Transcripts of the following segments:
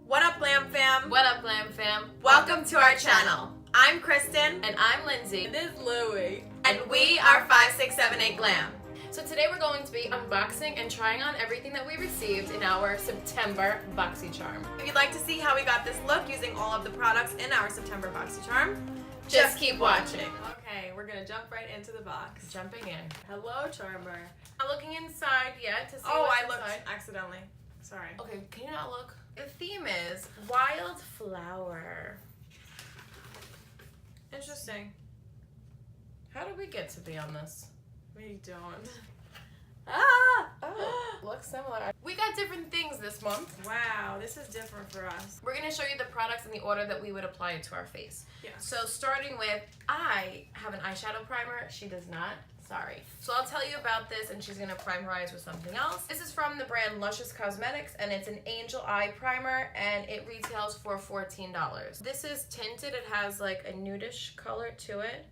What up, GLAM fam? What up, GLAM fam? Welcome to our channel. I'm Kristen. And I'm Lindsay. And this is Louie. And we are 5678 GLAM. So today we're going to be unboxing and trying on everything that we received in our September Boxycharm. If you'd like to see how we got this look using all of the products in our September Boxycharm, just keep watching. Okay, we're gonna jump right into the box. Jumping in. Hello, Charmer. Not looking inside yet to see Oh, what's I looked inside. accidentally. Sorry. Okay, can you not look? The theme is wildflower. Interesting. How did we get to be on this? We don't. Ah! Oh, looks similar. We got different things this month. Wow, this is different for us. We're going to show you the products in the order that we would apply it to our face. Yeah. So starting with, I have an eyeshadow primer. She does not. Sorry. So I'll tell you about this and she's going to prime her eyes with something else. This is from the brand Luscious Cosmetics and it's an angel eye primer and it retails for $14. This is tinted. It has like a nudish color to it.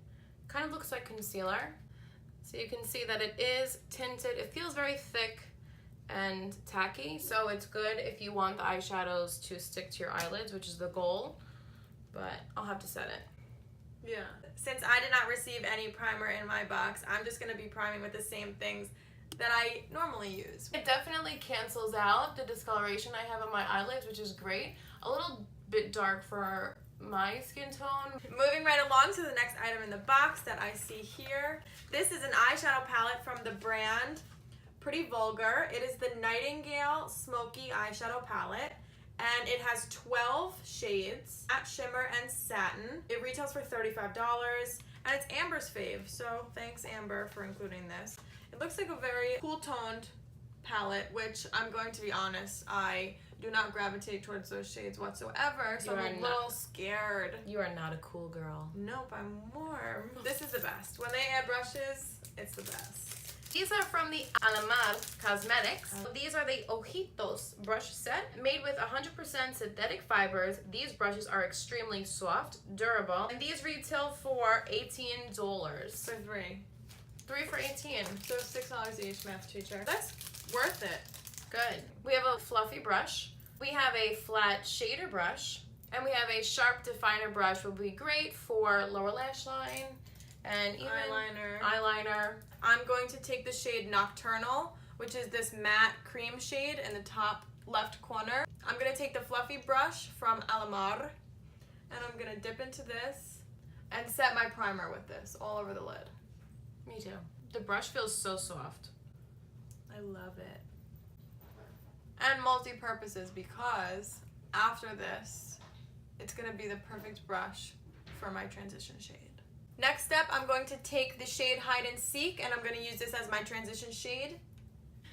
Kind of looks like concealer. So you can see that it is tinted. It feels very thick and tacky, so it's good if you want the eyeshadows to stick to your eyelids, which is the goal, but I'll have to set it. Yeah. Since I did not receive any primer in my box, I'm just going to be priming with the same things that I normally use. It definitely cancels out the discoloration I have on my eyelids, which is great. A little bit dark for my skin tone. Moving right along to the next item in the box that I see here. This is an eyeshadow palette from the brand Pretty Vulgar. It is the Nightingale Smoky Eyeshadow Palette and it has 12 shades, matte shimmer and satin. It retails for $35 and it's Amber's fave, so thanks Amber for including this. It looks like a very cool toned palette, which I'm going to be honest, I do not gravitate towards those shades whatsoever, so I'm a little scared. You are not a cool girl. Nope, I'm warm. This is the best. When they add brushes, it's the best. These are from the Alamar Cosmetics. These are the Ojitos brush set made with 100% synthetic fibers. These brushes are extremely soft, durable, and these retail for $18. For three. 3 for 18. So $6 each, math teacher. That's worth it. Good. We have a fluffy brush. We have a flat shader brush. And we have a sharp definer brush, will be great for lower lash line and even eyeliner. I'm going to take the shade Nocturnal, which is this matte cream shade in the top left corner. I'm going to take the fluffy brush from Alamar and I'm going to dip into this and set my primer with this all over the lid. Me too. The brush feels so soft. I love it. And multi-purposes because after this, it's going to be the perfect brush for my transition shade. Next step, I'm going to take the shade Hide and Seek and I'm going to use this as my transition shade.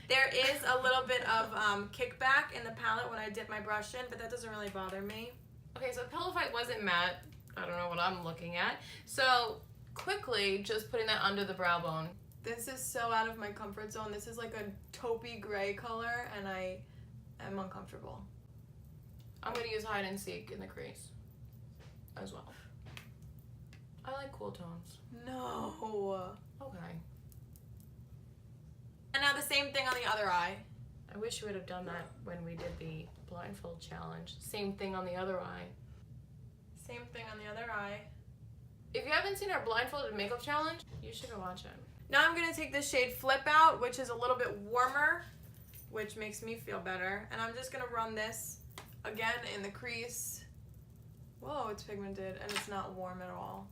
There is a little bit of kickback in the palette when I dip my brush in, but that doesn't really bother me. Okay, so Pillow Fight wasn't matte. I don't know what I'm looking at. So quickly, just putting that under the brow bone. This is so out of my comfort zone. This is like a taupey gray color and I am uncomfortable. I'm going to use Hide and Seek in the crease as well. I like cool tones. No. Okay. And now the same thing on the other eye. I wish you would have done that when we did the blindfold challenge. Same thing on the other eye. Same thing on the other eye. If you haven't seen our blindfolded makeup challenge, you should go watch it. Now I'm going to take this shade Flip Out, which is a little bit warmer, which makes me feel better. And I'm just going to run this again in the crease. Whoa, it's pigmented and it's not warm at all.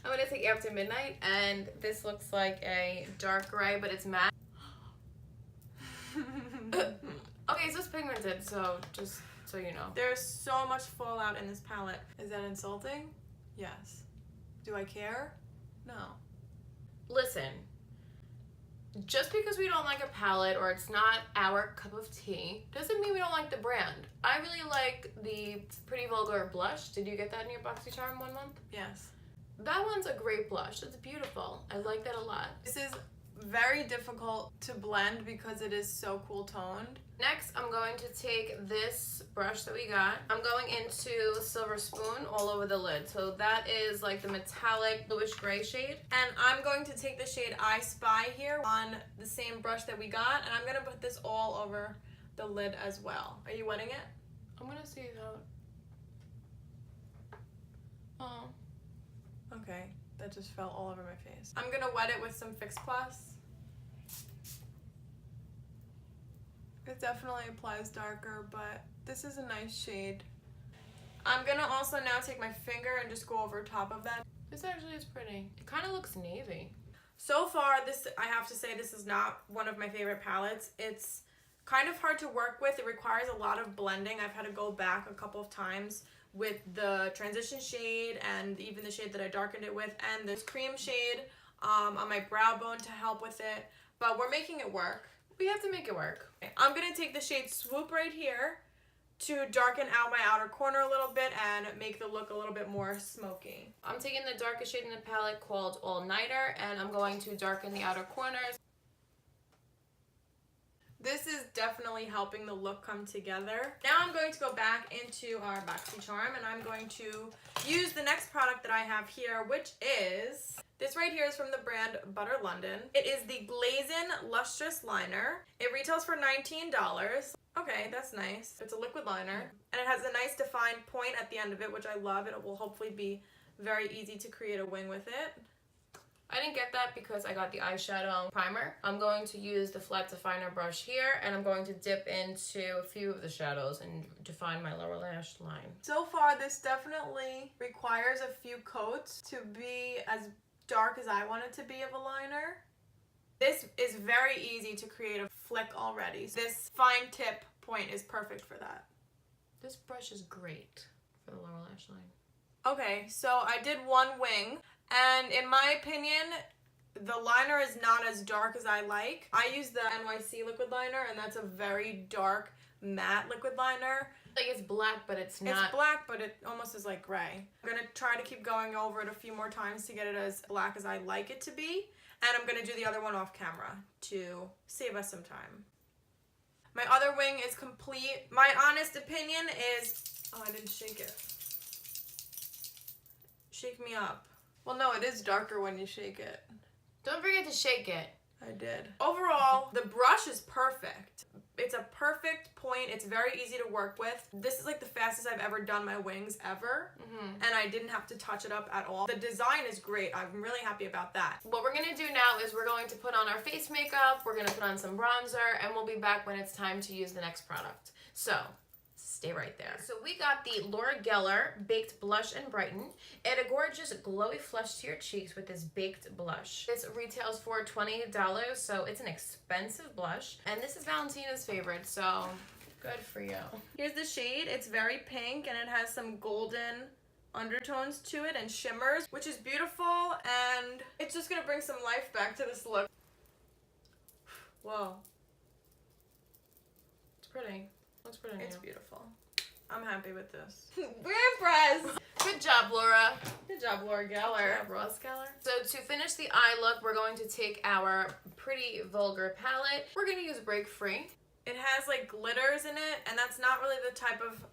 I'm going to take After Midnight, and this looks like a dark gray, but it's matte. Okay, so it's pigmented, so just so you know. There's so much fallout in this palette. Is that insulting? Yes. Do I care? No. Listen, just because we don't like a palette or it's not our cup of tea doesn't mean we don't like the brand. I really like the Pretty Vulgar blush. Did you get that in your Boxycharm 1 month? Yes. That one's a great blush. It's beautiful. I like that a lot. This is very difficult to blend because it is so cool toned. Next, I'm going to take this brush that we got. I'm going into Silver Spoon all over the lid. So that is like the metallic bluish gray shade. And I'm going to take the shade I Spy here on the same brush that we got, and I'm going to put this all over the lid as well. Are you wetting it? I'm gonna see how. Oh. Okay, that just fell all over my face. I'm gonna wet it with some Fix Plus. It definitely applies darker, but this is a nice shade. I'm gonna also now take my finger and just go over top of that. This actually is pretty. It kind of looks navy. So far, I have to say, this is not one of my favorite palettes. It's kind of hard to work with. It requires a lot of blending. I've had to go back a couple of times with the transition shade and even the shade that I darkened it with, and this cream shade on my brow bone to help with it. But we're making it work. We have to make it work. I'm gonna take the shade Swoop right here to darken out my outer corner a little bit and make the look a little bit more smoky. I'm taking the darkest shade in the palette called All Nighter, and I'm going to darken the outer corners. This is definitely helping the look come together. Now I'm going to go back into our Boxycharm, and I'm going to use the next product that I have here, which is, this right here is from the brand Butter London. It is the Glazin Lustrous Liner. It retails for $19. Okay, that's nice. It's a liquid liner, and it has a nice defined point at the end of it, which I love. It will hopefully be very easy to create a wing with it. I didn't get that because I got the eyeshadow primer. I'm going to use the flat definer brush here, and I'm going to dip into a few of the shadows and define my lower lash line. So far, this definitely requires a few coats to be as dark as I want it to be of a liner. This is very easy to create a flick already. This fine tip point is perfect for that. This brush is great for the lower lash line. Okay, so I did one wing, and in my opinion, the liner is not as dark as I like. I use the NYC liquid liner, and that's a very dark matte liquid liner. Like, it's black, but it's not. It's black, but it almost is like gray. I'm gonna try to keep going over it a few more times to get it as black as I like it to be. And I'm gonna do the other one off camera to save us some time. My other wing is complete. My honest opinion is, oh, I didn't shake it. Shake me up. Well, no, it is darker when you shake it. Don't forget to shake it. I did. Overall, the brush is perfect. It's a perfect point. It's very easy to work with. This is like the fastest I've ever done my wings ever. And I didn't have to touch it up at all. The design is great. I'm really happy about that. What we're gonna do now is we're going to put on our face makeup, we're gonna put on some bronzer, and we'll be back when it's time to use the next product. So, stay right there. So we got the Lorac Gellar Baked Blush-n-Brighten. Add a gorgeous glowy flush to your cheeks with this baked blush. This retails for $20, so it's an expensive blush. And this is Valentina's favorite, so good for you. Here's the shade. It's very pink, and it has some golden undertones to it and shimmers, which is beautiful, and it's just gonna bring some life back to this look. Whoa. It's pretty. Looks pretty new. It's beautiful. I'm happy with this. We're impressed. Good job, Laura. Good job, Laura Good Gellar. job, Ross Gellar. So to finish the eye look, we're going to take our Pretty Vulgar palette. We're going to use Break Free. It has like glitters in it, and that's not really the type of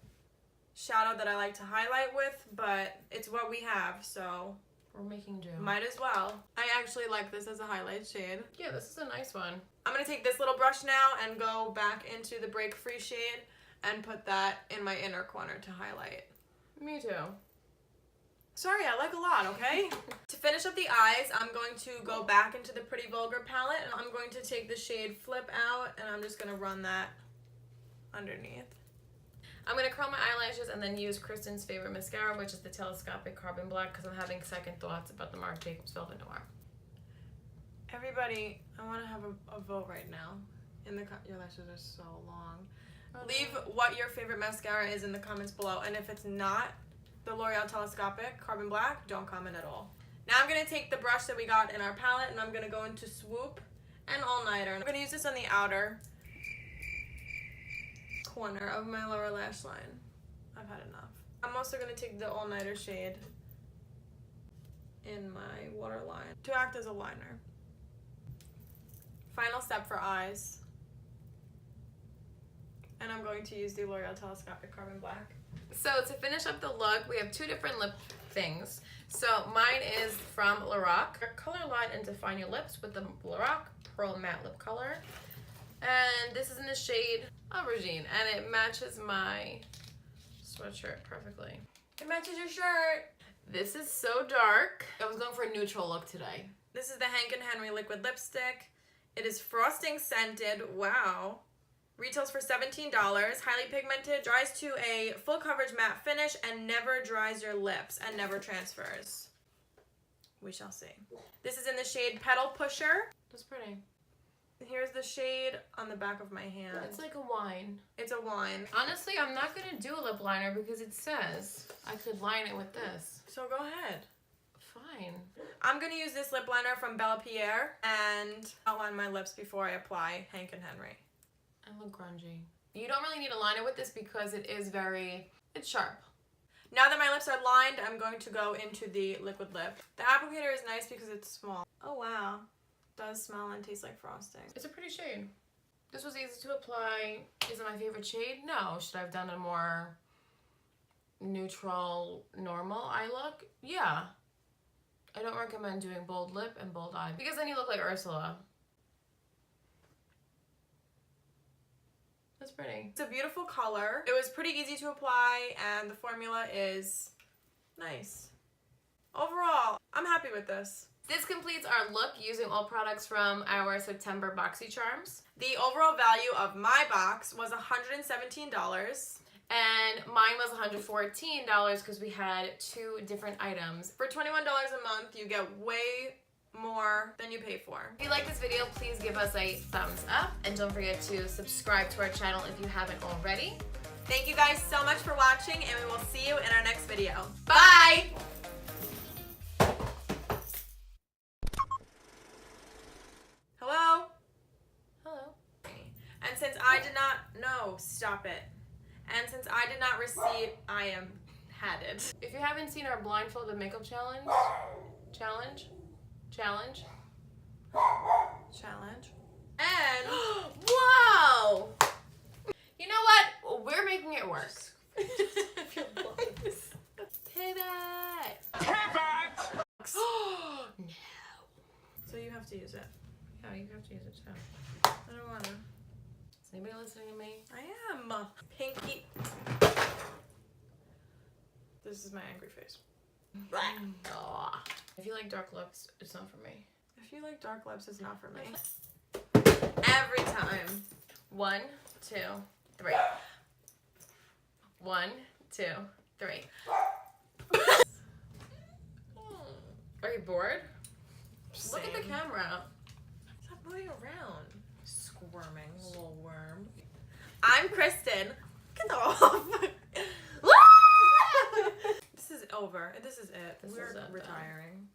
shadow that I like to highlight with, but it's what we have, so we're making do. Might as well. I actually like this as a highlight shade. Yeah, this is a nice one. I'm going to take this little brush now and go back into the Break Free shade and put that in my inner corner to highlight. Me too. Sorry, I like a lot, okay? To finish up the eyes, I'm going to go back into the Pretty Vulgar palette, and I'm going to take the shade Flip Out, and I'm just going to run that underneath. I'm going to curl my eyelashes and then use Kristen's favorite mascara, which is the Telescopic Carbon Black, because I'm having second thoughts about the Marc Jacobs Velvet Noir. Everybody, I want to have a vote right now. Your lashes are so long. Leave what your favorite mascara is in the comments below, and if it's not the L'Oreal Telescopic Carbon Black, don't comment at all. Now I'm going to take the brush that we got in our palette, and I'm going to go into Swoop and All Nighter. I'm going to use this on the outer corner of my lower lash line. I've had enough. I'm also going to take the All Nighter shade in my waterline to act as a liner. Final step for eyes. And I'm going to use the L'Oreal Telescopic Carbon Black. So to finish up the look, we have two different lip things. So mine is from Lorac. Color line and define your lips with the Lorac Pearl Matte Lip Color. And this is in the shade Aubergine, and it matches my sweatshirt perfectly. It matches your shirt. This is so dark. I was going for a neutral look today. This is the Hank & Henry liquid lipstick. It is frosting scented. Wow. Retails for $17. Highly pigmented. Dries to a full coverage matte finish and never dries your lips and never transfers. We shall see. This is in the shade Petal Pusher. That's pretty. Here's the shade on the back of my hand. It's like a wine. It's a wine. Honestly, I'm not going to do a lip liner because it says I could line it with this. So go ahead. Fine. I'm going to use this lip liner from Bella Pierre and outline my lips before I apply Hank & Henry. I look grungy. You don't really need a liner with this because it is it's sharp. Now that my lips are lined, I'm going to go into the liquid lip. The applicator is nice because it's small. Oh wow. Does smell and taste like frosting. It's a pretty shade. This was easy to apply. Is it my favorite shade? No. Should I have done a more neutral, normal eye look? Yeah. I don't recommend doing bold lip and bold eye because then you look like Ursula. That's pretty. It's a beautiful color. It was pretty easy to apply and the formula is nice. Overall, I'm happy with this. This completes our look using all products from our September Boxycharms. The overall value of my box was $117. And mine was $114 because we had 2 different items. For $21 a month, you get way more than you pay for. If you like this video, please give us a thumbs up. And don't forget to subscribe to our channel if you haven't already. Thank you guys so much for watching, and we will see you in our next video. Bye! Hello? Hello. And since I did not... No, stop it. And since I did not receive... I am had it. If you haven't seen our blindfolded makeup challenge, And... Wow! You know what? We're making it work. Pivot! No. So you have to use it. Yeah, you have to use it too. I don't want to. Is anybody listening to me? I am. Pinky. This is my angry face. Oh. If you like dark looks, it's not for me. If you like dark lips, it's not for me. Every time. 1, 2, 3. 1, 2, 3. Are you bored? Same. Look at the camera. Stop moving around. Squirming, little worm. I'm Kristen. Get off. This is over. This is it. This We're is it, then. retiring.